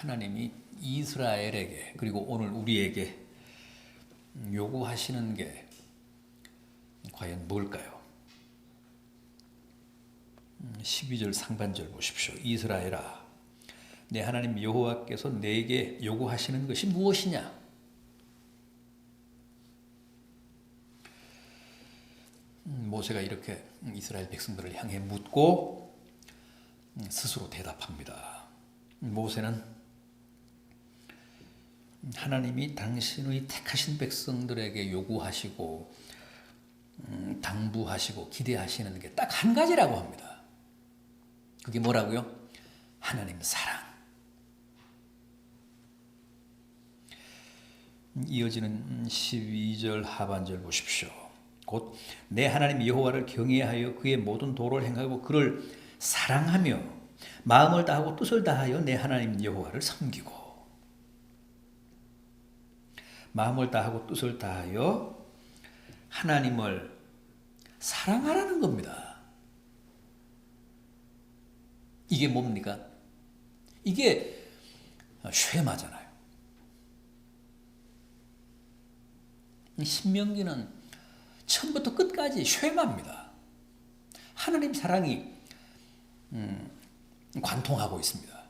하나님이 이스라엘에게 그리고 오늘 우리에게 요구하시는 게 과연 뭘까요? 12절 상반절 보십시오. 이스라엘아, 내 하나님 여호와께서 내게 요구하시는 것이 무엇이냐? 모세가 이렇게 이스라엘 백성들을 향해 묻고 스스로 대답합니다. 모세는 하나님이 당신의 택하신 백성들에게 요구하시고 당부하시고 기대하시는 게 딱 한 가지라고 합니다. 그게 뭐라고요? 하나님 사랑. 이어지는 12절 하반절 보십시오. 곧 내 하나님 여호와를 경외하여 그의 모든 도를 행하고 그를 사랑하며 마음을 다하고 뜻을 다하여 내 하나님 여호와를 섬기고, 마음을 다하고 뜻을 다하여 하나님을 사랑하라는 겁니다. 이게 뭡니까? 이게 쉐마잖아요. 신명기는 처음부터 끝까지 쉐마입니다. 하나님 사랑이 관통하고 있습니다.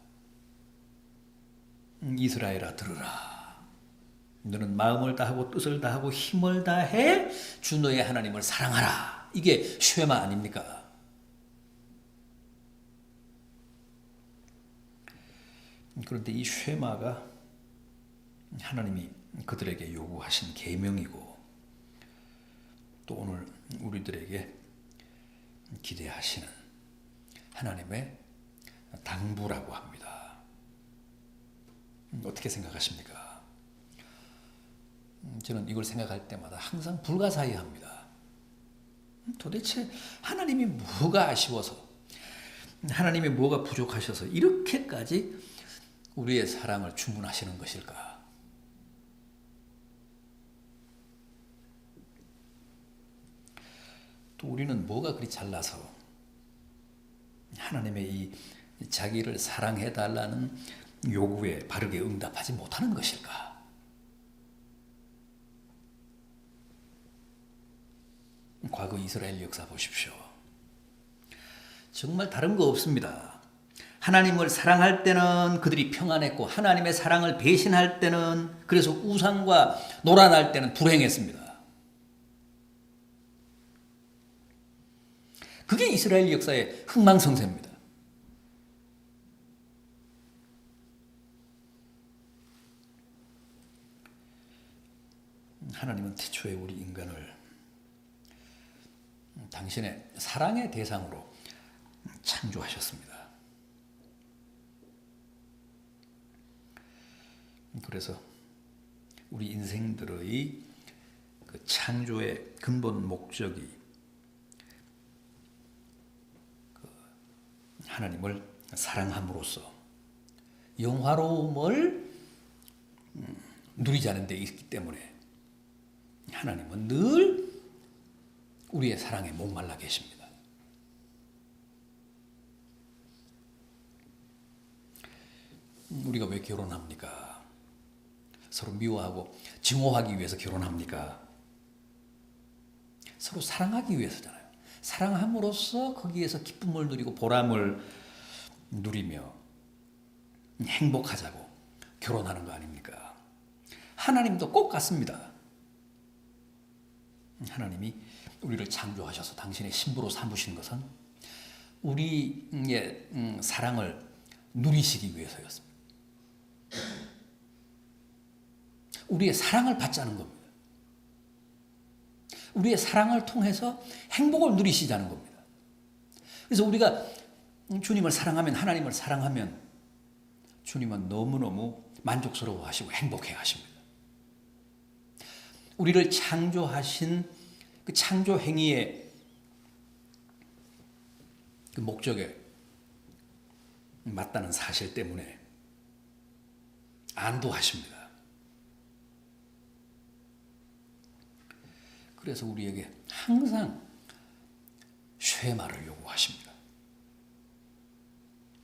이스라엘아 들으라. 너는 마음을 다하고 뜻을 다하고 힘을 다해 주 너의 하나님을 사랑하라. 이게 쉐마 아닙니까? 그런데 이 쉐마가 하나님이 그들에게 요구하신 계명이고 또 오늘 우리들에게 기대하시는 하나님의 당부라고 합니다. 어떻게 생각하십니까? 저는 이걸 생각할 때마다 항상 불가사의합니다. 도대체 하나님이 뭐가 아쉬워서, 하나님이 뭐가 부족하셔서 이렇게까지 우리의 사랑을 주문하시는 것일까? 또 우리는 뭐가 그리 잘나서 하나님의 이 자기를 사랑해달라는 요구에 바르게 응답하지 못하는 것일까? 과거 이스라엘 역사 보십시오. 정말 다른 거 없습니다. 하나님을 사랑할 때는 그들이 평안했고 하나님의 사랑을 배신할 때는, 그래서 우상과 노란할 때는 불행했습니다. 그게 이스라엘 역사의 흥망성쇠입니다. 하나님은 태초에 우리 인간을 당신의 사랑의 대상으로 창조하셨습니다. 그래서 우리 인생들의 그 창조의 근본 목적이 하나님을 사랑함으로써 영화로움을 누리자는 데 있기 때문에 하나님은 늘 우리의 사랑에 목말라 계십니다. 우리가 왜 결혼합니까? 서로 미워하고 증오하기 위해서 결혼합니까? 서로 사랑하기 위해서잖아요. 사랑함으로써 거기에서 기쁨을 누리고 보람을 누리며 행복하자고 결혼하는 거 아닙니까? 하나님도 꼭 같습니다. 하나님이 우리를 창조하셔서 당신의 신부로 삼으신 것은 우리의 사랑을 누리시기 위해서였습니다. 우리의 사랑을 받자는 겁니다. 우리의 사랑을 통해서 행복을 누리시자는 겁니다. 그래서 우리가 주님을 사랑하면, 하나님을 사랑하면 주님은 너무너무 만족스러워 하시고 행복해 하십니다. 우리를 창조하신 그 창조 행위의 그 목적에 맞다는 사실 때문에 안도하십니다. 그래서 우리에게 항상 쉐마를 요구하십니다.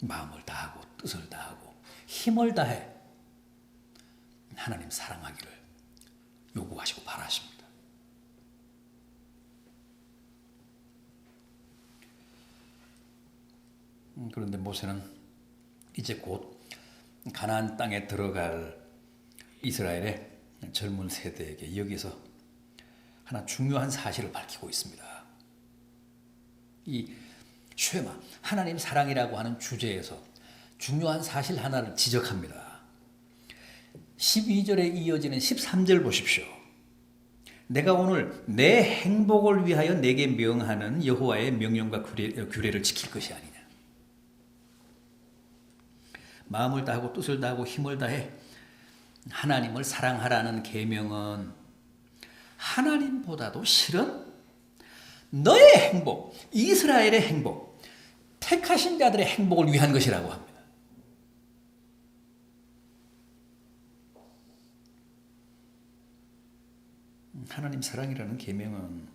마음을 다하고 뜻을 다하고 힘을 다해 하나님 사랑하기를 요구하시고 바라십니다. 그런데 모세는 이제 곧 가나안 땅에 들어갈 이스라엘의 젊은 세대에게 여기서 하나 중요한 사실을 밝히고 있습니다. 이 쉐마, 하나님 사랑이라고 하는 주제에서 중요한 사실 하나를 지적합니다. 12절에 이어지는 13절 보십시오. 내가 오늘 내 행복을 위하여 내게 명하는 여호와의 명령과 규례를 지킬 것이 아니냐. 마음을 다하고 뜻을 다하고 힘을 다해 하나님을 사랑하라는 계명은 하나님보다도 실은 너의 행복, 이스라엘의 행복, 택하신 자들의 행복을 위한 것이라고 합니다. 하나님 사랑이라는 계명은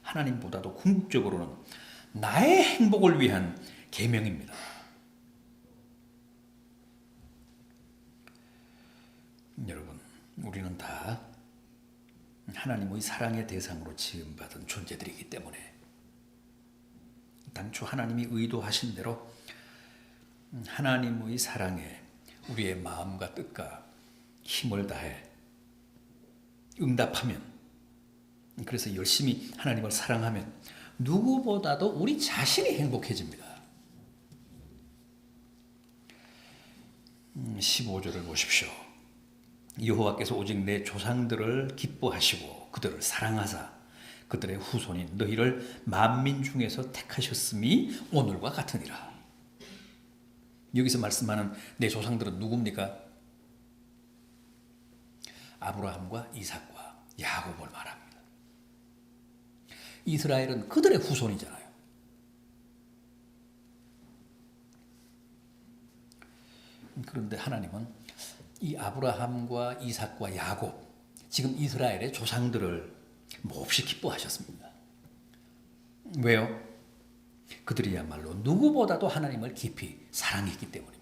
하나님보다도 궁극적으로는 나의 행복을 위한 계명입니다. 여러분, 우리는 다 하나님의 사랑의 대상으로 지음받은 존재들이기 때문에 당초 하나님이 의도하신 대로 하나님의 사랑에 우리의 마음과 뜻과 힘을 다해 응답하면, 그래서 열심히 하나님을 사랑하면 누구보다도 우리 자신이 행복해집니다. 15절을 보십시오. 여호와께서 오직 내 조상들을 기뻐하시고 그들을 사랑하사 그들의 후손인 너희를 만민 중에서 택하셨음이 오늘과 같으니라. 여기서 말씀하는 내 조상들은 누굽니까? 아브라함과 이삭과 야곱을 말합니다. 이스라엘은 그들의 후손이잖아요. 그런데 하나님은 이 아브라함과 이삭과 야곱, 지금 이스라엘의 조상들을 몹시 기뻐하셨습니다. 왜요? 그들이야말로 누구보다도 하나님을 깊이 사랑했기 때문입니다.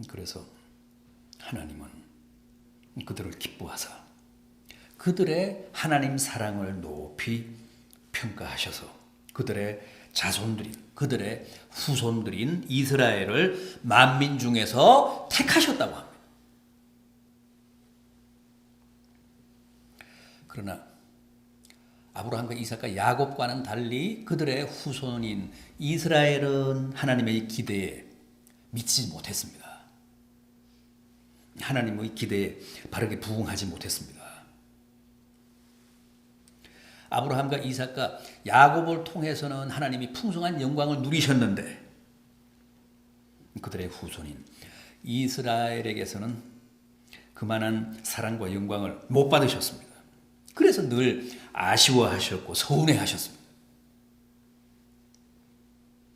그래서 하나님은 그들을 기뻐하사 그들의 하나님 사랑을 높이 평가하셔서 그들의 자손들인, 그들의 후손들인 이스라엘을 만민 중에서 택하셨다고 합니다. 그러나 아브라함과 이삭과 야곱과는 달리 그들의 후손인 이스라엘은 하나님의 기대에 미치지 못했습니다. 하나님의 기대에 바르게 부응하지 못했습니다. 아브라함과 이삭과 야곱을 통해서는 하나님이 풍성한 영광을 누리셨는데 그들의 후손인 이스라엘에게서는 그만한 사랑과 영광을 못 받으셨습니다. 그래서 늘 아쉬워하셨고 서운해하셨습니다.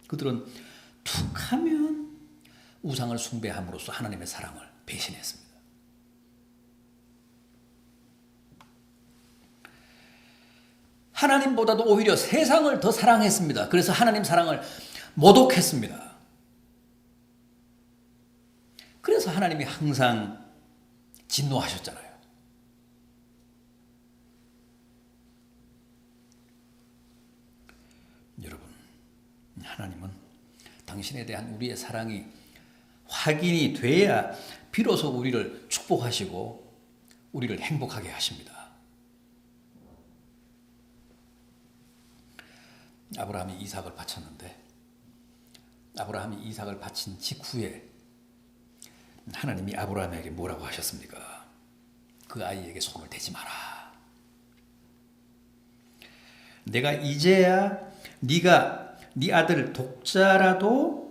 그들은 툭하면 우상을 숭배함으로써 하나님의 사랑을 배신했습니다. 하나님보다도 오히려 세상을 더 사랑했습니다. 그래서 하나님 사랑을 모독했습니다. 그래서 하나님이 항상 진노하셨잖아요. 여러분, 하나님은 당신에 대한 우리의 사랑이 확인이 돼야 비로소 우리를 축복하시고 우리를 행복하게 하십니다. 아브라함이 이삭을 바쳤는데 아브라함이 이삭을 바친 직후에 하나님이 아브라함에게 뭐라고 하셨습니까? 그 아이에게 손을 대지 마라. 내가 이제야 네가 네 아들 독자라도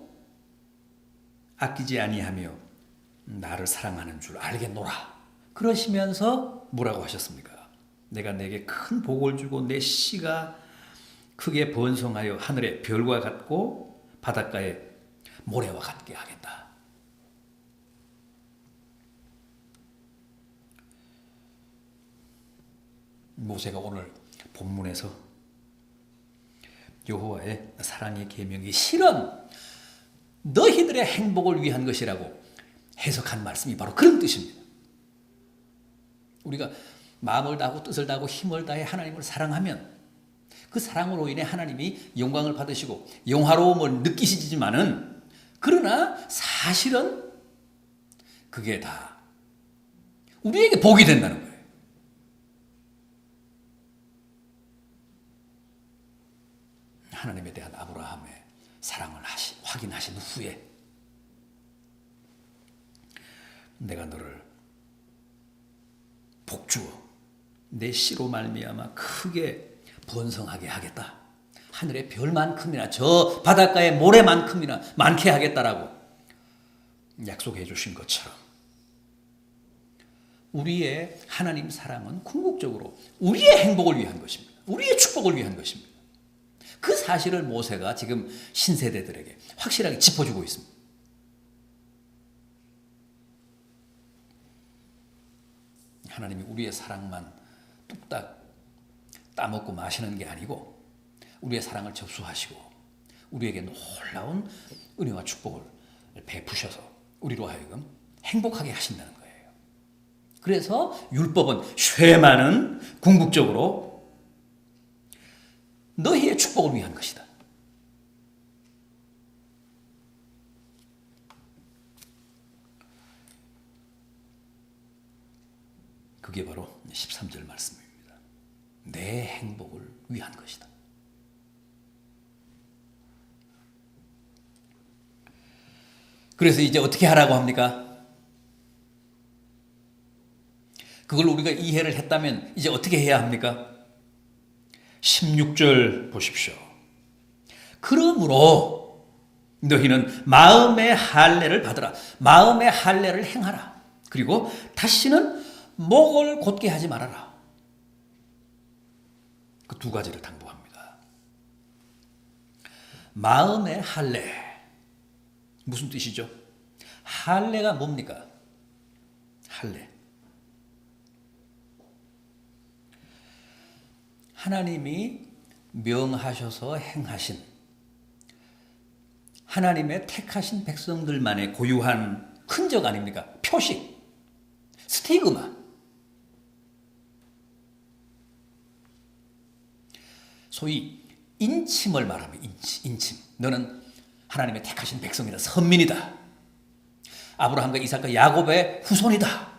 아끼지 아니하며 나를 사랑하는 줄 알겠노라. 그러시면서 뭐라고 하셨습니까? 내가 내게 큰 복을 주고 내 씨가 크게 번성하여 하늘의 별과 같고 바닷가의 모래와 같게 하겠다. 모세가 오늘 본문에서 여호와의 사랑의 계명이 실은 너희들의 행복을 위한 것이라고 해석한 말씀이 바로 그런 뜻입니다. 우리가 마음을 다하고 뜻을 다하고 힘을 다해 하나님을 사랑하면 그 사랑으로 인해 하나님이 영광을 받으시고 영화로움을 느끼시지만은, 그러나 사실은 그게 다 우리에게 복이 된다는 거예요. 하나님에 대한 아브라함의 사랑을 확인하신 후에 내가 너를 복주어 내 씨로 말미암아 크게 번성하게 하겠다. 하늘의 별만큼이나 저 바닷가의 모래만큼이나 많게 하겠다라고 약속해 주신 것처럼 우리의 하나님 사랑은 궁극적으로 우리의 행복을 위한 것입니다. 우리의 축복을 위한 것입니다. 그 사실을 모세가 지금 신세대들에게 확실하게 짚어주고 있습니다. 하나님이 우리의 사랑만 뚝딱 따먹고 마시는 게 아니고 우리의 사랑을 접수하시고 우리에게 놀라운 은혜와 축복을 베푸셔서 우리로 하여금 행복하게 하신다는 거예요. 그래서 율법은 쉐마는 궁극적으로 너희의 축복을 위한 것이다. 그게 바로 13절 말씀입니다. 내 행복을 위한 것이다. 그래서 이제 어떻게 하라고 합니까? 그걸 우리가 이해를 했다면 이제 어떻게 해야 합니까? 16절 보십시오. 그러므로 너희는 마음의 할례를 받으라. 마음의 할례를 행하라. 그리고 다시는 목을 곧게 하지 말아라. 그 두 가지를 당부합니다. 마음의 할례. 무슨 뜻이죠? 할례가 뭡니까? 할례. 하나님이 명하셔서 행하신 하나님의 택하신 백성들만의 고유한 흔적 아닙니까? 표식, 스티그마. 소위 인침을 말합니다. 인침. 너는 하나님의 택하신 백성이다. 선민이다. 아브라함과 이삭과 야곱의 후손이다.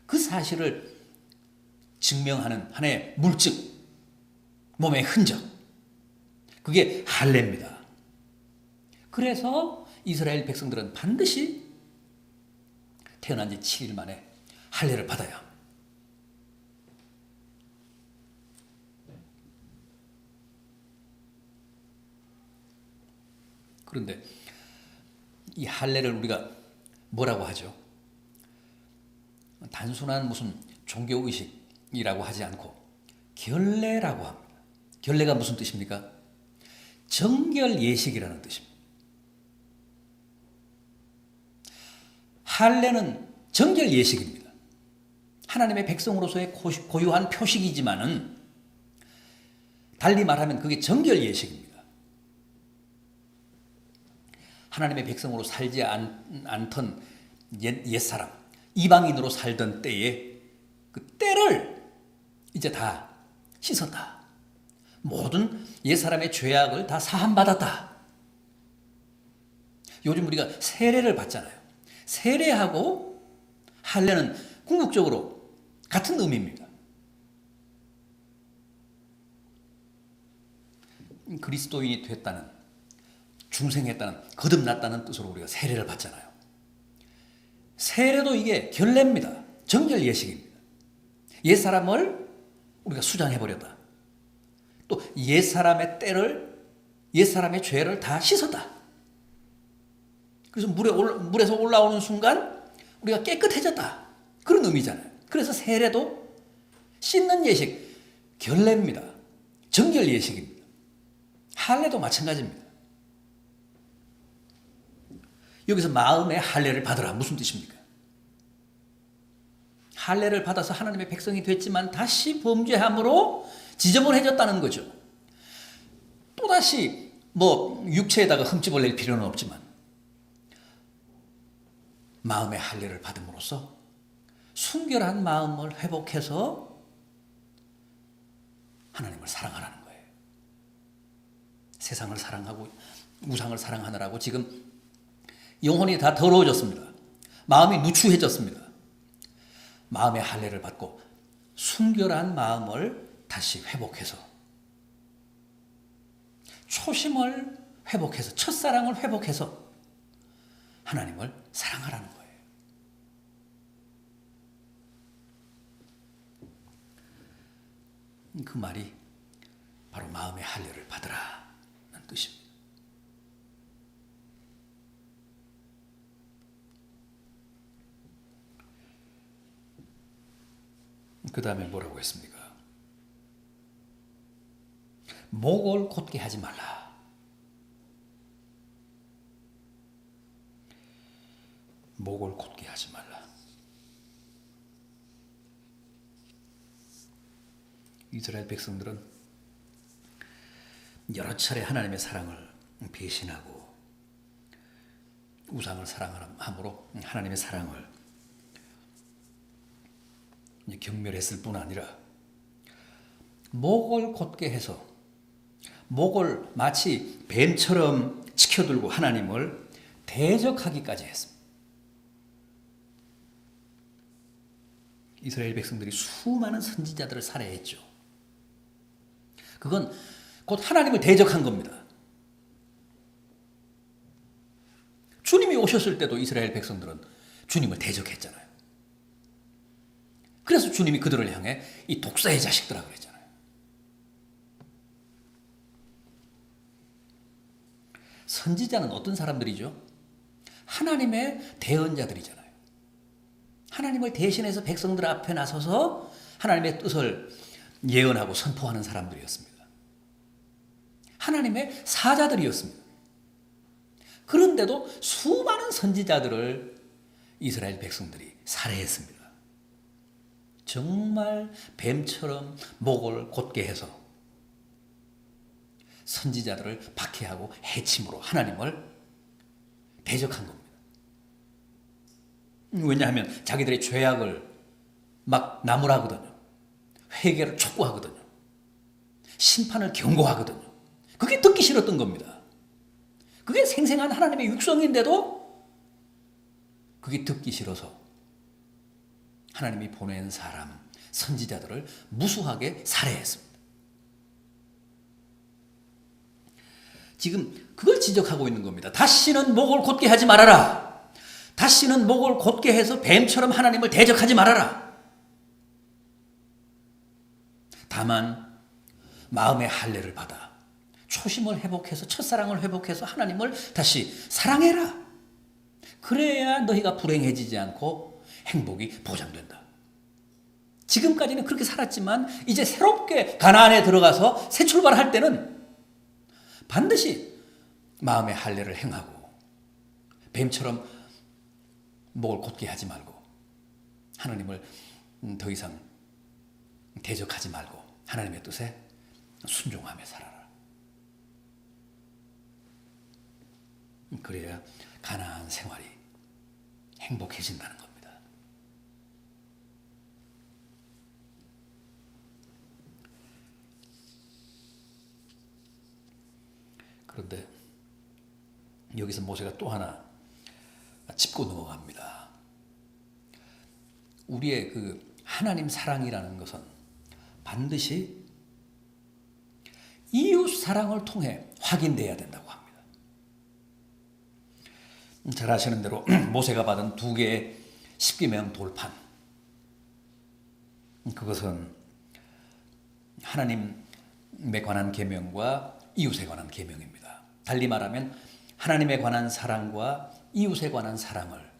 그 사실을 증명하는 하나의 물증, 몸의 흔적. 그게 할례입니다. 그래서 이스라엘 백성들은 반드시 태어난 지 7일 만에 할례를 받아야 합니다. 그런데 이 할례를 우리가 뭐라고 하죠? 단순한 무슨 종교의식이라고 하지 않고 결례라고 합니다. 결례가 무슨 뜻입니까? 정결 예식이라는 뜻입니다. 할례는 정결 예식입니다. 하나님의 백성으로서의 고유한 표식이지만은 달리 말하면 그게 정결 예식입니다. 하나님의 백성으로 살지 않던 옛사람, 이방인으로 살던 때에 그 때를 이제 다 씻었다. 모든 옛사람의 죄악을 다 사함받았다. 요즘 우리가 세례를 받잖아요. 세례하고 할례는 궁극적으로 같은 의미입니다. 그리스도인이 됐다는, 중생했다는, 거듭났다는 뜻으로 우리가 세례를 받잖아요. 세례도 이게 결례입니다. 정결 예식입니다. 옛사람을 우리가 수장해버렸다. 또 옛사람의 때를, 옛사람의 죄를 다 씻었다. 그래서 물에서 올라오는 순간 우리가 깨끗해졌다. 그런 의미잖아요. 그래서 세례도 씻는 예식, 결례입니다. 정결 예식입니다. 할례도 마찬가지입니다. 여기서 마음의 할례를 받으라. 무슨 뜻입니까? 할례를 받아서 하나님의 백성이 됐지만 다시 범죄함으로 지저분해졌다는 거죠. 또다시 뭐 육체에다가 흠집을 낼 필요는 없지만 마음의 할례를 받음으로써 순결한 마음을 회복해서 하나님을 사랑하라는 거예요. 세상을 사랑하고 우상을 사랑하느라고 지금 영혼이 다 더러워졌습니다. 마음이 누추해졌습니다. 마음의 할례를 받고 순결한 마음을 다시 회복해서 초심을 회복해서 첫사랑을 회복해서 하나님을 사랑하라는 거예요. 그 말이 바로 마음의 할례를 받으라는 뜻입니다. 그 다음에 뭐라고 했습니까? 목을 곧게 하지 말라. 목을 곧게 하지 말라. 이스라엘 백성들은 여러 차례 하나님의 사랑을 배신하고 우상을 사랑함으로 하나님의 사랑을 경멸했을 뿐 아니라 목을 곧게 해서 목을 마치 뱀처럼 치켜들고 하나님을 대적하기까지 했습니다. 이스라엘 백성들이 수많은 선지자들을 살해했죠. 그건 곧 하나님을 대적한 겁니다. 주님이 오셨을 때도 이스라엘 백성들은 주님을 대적했잖아요. 그래서 주님이 그들을 향해 이 독사의 자식들아 그랬잖아요. 선지자는 어떤 사람들이죠? 하나님의 대언자들이잖아요. 하나님을 대신해서 백성들 앞에 나서서 하나님의 뜻을 예언하고 선포하는 사람들이었습니다. 하나님의 사자들이었습니다. 그런데도 수많은 선지자들을 이스라엘 백성들이 살해했습니다. 정말 뱀처럼 목을 곧게 해서 선지자들을 박해하고 해침으로 하나님을 대적한 겁니다. 왜냐하면 자기들의 죄악을 막 나무라거든요. 회개를 촉구하거든요. 심판을 경고하거든요. 그게 듣기 싫었던 겁니다. 그게 생생한 하나님의 육성인데도 그게 듣기 싫어서 하나님이 보낸 사람, 선지자들을 무수하게 살해했습니다. 지금 그걸 지적하고 있는 겁니다. 다시는 목을 곧게 하지 말아라. 다시는 목을 곧게 해서 뱀처럼 하나님을 대적하지 말아라. 다만 마음의 할례를 받아 초심을 회복해서 첫사랑을 회복해서 하나님을 다시 사랑해라. 그래야 너희가 불행해지지 않고 행복이 보장된다. 지금까지는 그렇게 살았지만 이제 새롭게 가나안에 들어가서 새 출발할 때는 반드시 마음의 할례를 행하고 뱀처럼 목을 곧게 하지 말고 하나님을 더 이상 대적하지 말고 하나님의 뜻에 순종하며 살아라. 그래야 가나안 생활이 행복해진다는 겁니다. 그런데 여기서 모세가 또 하나 짚고 넘어갑니다. 우리의 그 하나님 사랑이라는 것은 반드시 이웃 사랑을 통해 확인돼야 된다고 합니다. 잘 아시는 대로 모세가 받은 두 개의 십계명 돌판, 그것은 하나님에 관한 계명과 이웃에 관한 계명입니다. 달리 말하면 하나님에 관한 사랑과 이웃에 관한 사랑을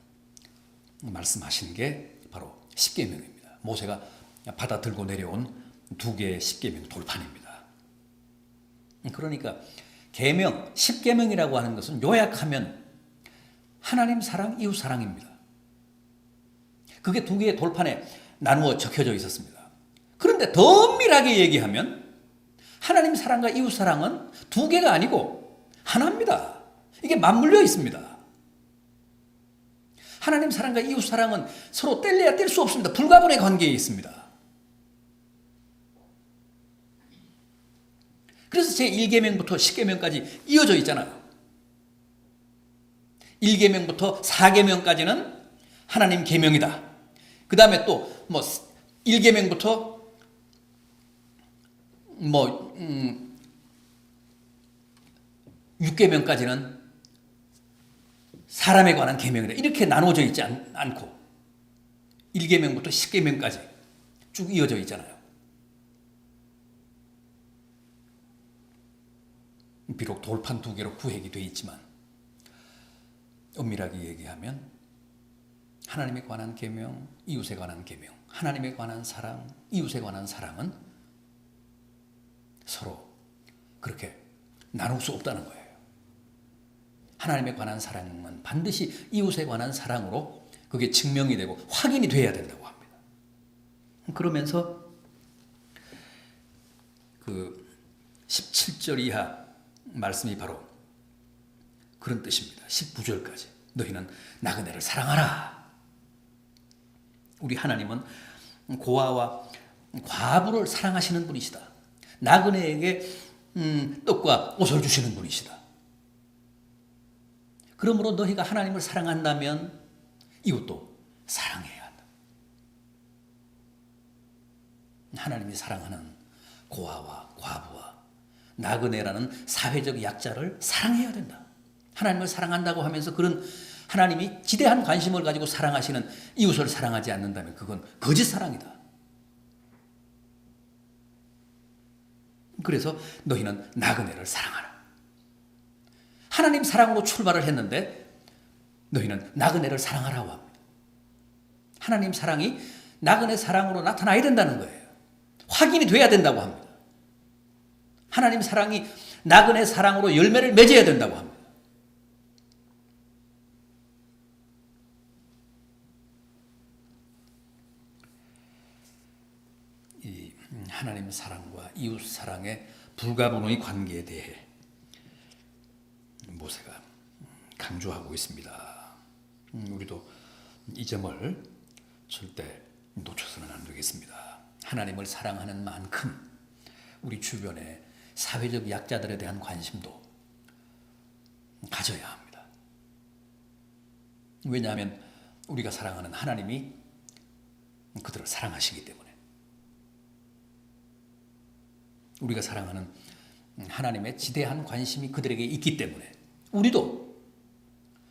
말씀하신 게 바로 십계명입니다. 모세가 받아 들고 내려온 두 개의 십계명 돌판입니다. 그러니까 계명, 십계명이라고 하는 것은 요약하면 하나님 사랑, 이웃 사랑입니다. 그게 두 개의 돌판에 나누어 적혀져 있었습니다. 그런데 더 엄밀하게 얘기하면 하나님 사랑과 이웃 사랑은 두 개가 아니고 하나입니다. 이게 맞물려 있습니다. 하나님 사랑과 이웃 사랑은 서로 뗄래야 뗄 수 없습니다. 불가분의 관계에 있습니다. 그래서 제1계명부터 10계명까지 이어져 있잖아요. 1계명부터 4계명까지는 하나님 계명이다. 그 다음에 또 1계명부터 6계명까지는 사람에 관한 계명이다. 이렇게 나눠져 있지 않고 1계명부터 10계명까지 쭉 이어져 있잖아요. 비록 돌판 두 개로 구획이 되어 있지만 엄밀하게 얘기하면 하나님에 관한 계명, 이웃에 관한 계명, 하나님에 관한 사랑, 이웃에 관한 사랑은 서로 그렇게 나눌 수 없다는 거예요. 하나님에 관한 사랑은 반드시 이웃에 관한 사랑으로 그게 증명이 되고 확인이 돼야 된다고 합니다. 그러면서 그 17절 이하 말씀이 바로 그런 뜻입니다. 19절까지 너희는 나그네를 사랑하라. 우리 하나님은 고아와 과부를 사랑하시는 분이시다. 나그네에게 떡과 옷을 주시는 분이시다. 그러므로 너희가 하나님을 사랑한다면 이웃도 사랑해야 한다. 하나님이 사랑하는 고아와 과부와 나그네라는 사회적 약자를 사랑해야 된다. 하나님을 사랑한다고 하면서 그런 하나님이 지대한 관심을 가지고 사랑하시는 이웃을 사랑하지 않는다면 그건 거짓 사랑이다. 그래서 너희는 나그네를 사랑하라. 하나님 사랑으로 출발을 했는데 너희는 나그네를 사랑하라고 합니다. 하나님 사랑이 나그네 사랑으로 나타나야 된다는 거예요. 확인이 돼야 된다고 합니다. 하나님 사랑이 나그네 사랑으로 열매를 맺어야 된다고 합니다. 이 하나님 사랑과 이웃 사랑의 불가분의 관계에 대해 모세가 강조하고 있습니다. 우리도 이 점을 절대 놓쳐서는 안 되겠습니다. 하나님을 사랑하는 만큼 우리 주변의 사회적 약자들에 대한 관심도 가져야 합니다. 왜냐하면 우리가 사랑하는 하나님이 그들을 사랑하시기 때문에, 우리가 사랑하는 하나님의 지대한 관심이 그들에게 있기 때문에 우리도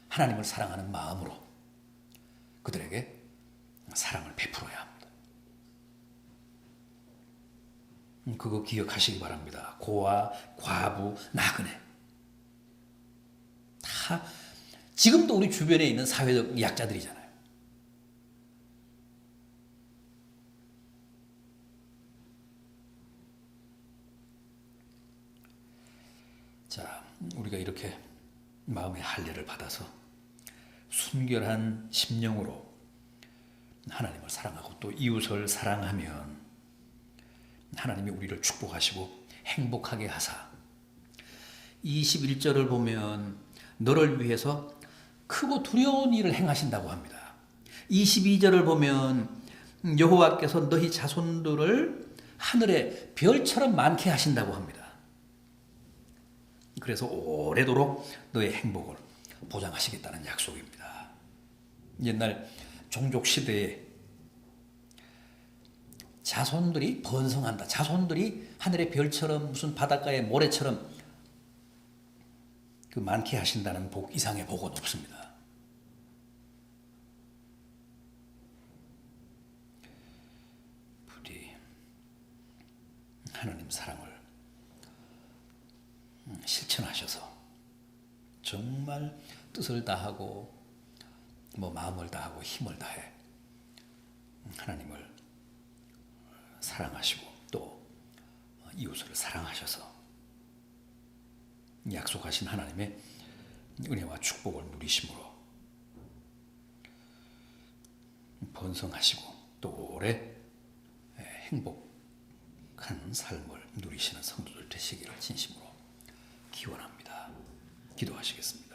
하나님을 사랑하는 마음으로 그들에게 사랑을 베풀어야 합니다. 그거 기억하시기 바랍니다. 고아, 과부, 나그네 다 지금도 우리 주변에 있는 사회적 약자들이잖아요. 자, 우리가 이렇게 마음의 할례를 받아서 순결한 심령으로 하나님을 사랑하고 또 이웃을 사랑하면 하나님이 우리를 축복하시고 행복하게 하사 21절을 보면 너를 위해서 크고 두려운 일을 행하신다고 합니다. 22절을 보면 여호와께서 너희 자손들을 하늘의 별처럼 많게 하신다고 합니다. 그래서 오래도록 너의 행복을 보장하시겠다는 약속입니다. 옛날 종족 시대에 자손들이 번성한다. 자손들이 하늘의 별처럼 무슨 바닷가의 모래처럼 그 많게 하신다는 복 이상의 복은 없습니다. 부디 하나님 사랑을 실천하셔서 정말 뜻을 다하고 마음을 다하고 힘을 다해 하나님을 사랑하시고 또 이웃을 사랑하셔서 약속하신 하나님의 은혜와 축복을 누리심으로 번성하시고 또 오래 행복한 하는 삶을 누리시는 성도들 되시기를 진심으로 기원합니다. 기도하시겠습니다.